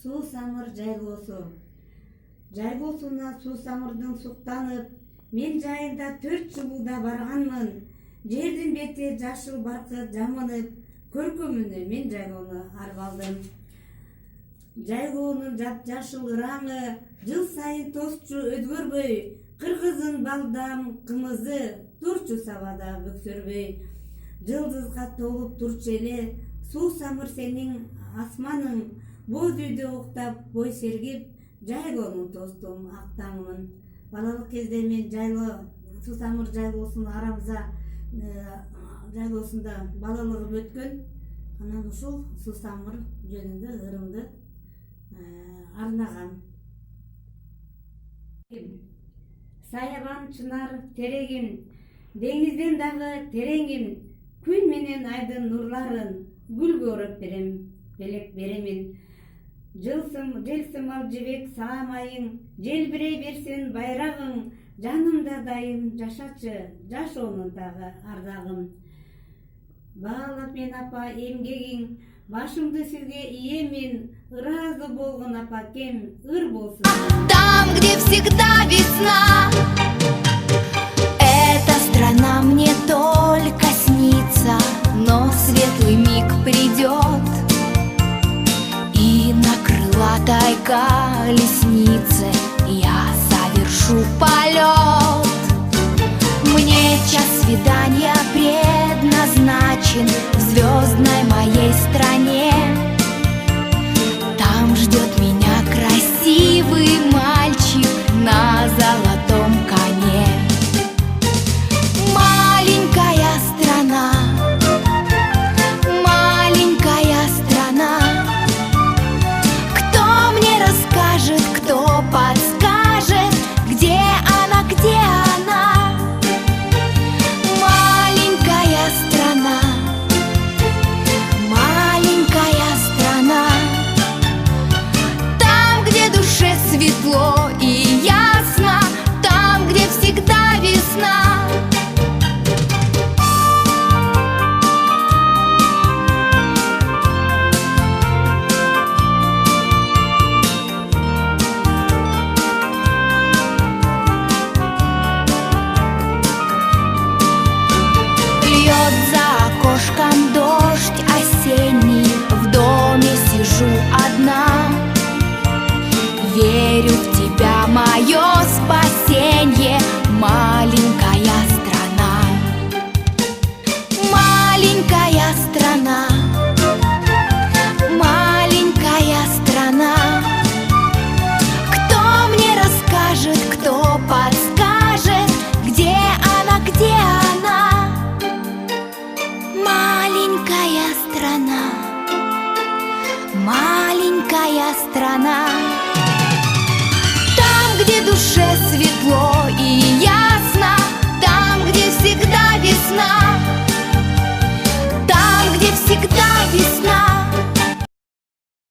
Суусамыр жайлоосу. Жайлоосуна суусамырдын суктанып, мен жайында 4 жылда барганмын. Жердин бети жашыл баркы жамынып, көркөмүнө мен жайлоону арбалдым. Жайлоонун жап-жашыл ыраңы жыл сайын тосчу өзгөрбөй, кыргыздын балдам кымызы турчу сабада бөксөрбөй. Жылдызга толуп турчу эле суусамыр сенин асманың, боз үйдө уктап бой сергип, жайлоону тостум актаңмын. Балалык кезде мен суусамыр жайлоосунун арамза жайлоосунда балалыгым өткөн. Анан ушул суусамыр жөнүндө ырымды арнаган. Саябан чынар терегим, деңизден дагы тереңим, күн менен айдын нурларын гүлгө ороп белек беремин. Желсымал жибек саамайың, желбирей берсин байрагың, жанымда дайым жашачы, жашоонун дагы ардагым. Баалап мен апа эмгегиң, башымды сизге ийемин, ыраазы болгон апакем, ыр болсун. Там, где всегда весна, эта страна мне только снится, но светлый миг придет, и на крылатой колеснице я совершу полет. Мне час свидания предназначен в звездной моей стране. Там ждет меня красивый мальчик на золотом коне. Маленькая страна, кто мне расскажет, кто подскажет, где она, где она? Маленькая страна, там, где душе светло и ясно, там, где всегда весна. Льет за окошком дождь осенний, в доме сижу одна. Верю в тебя, мое спасенье, маленькая страна. Маленькая страна, кто мне расскажет, кто подскажет, где она, где она? Маленькая страна, там, где душе светло и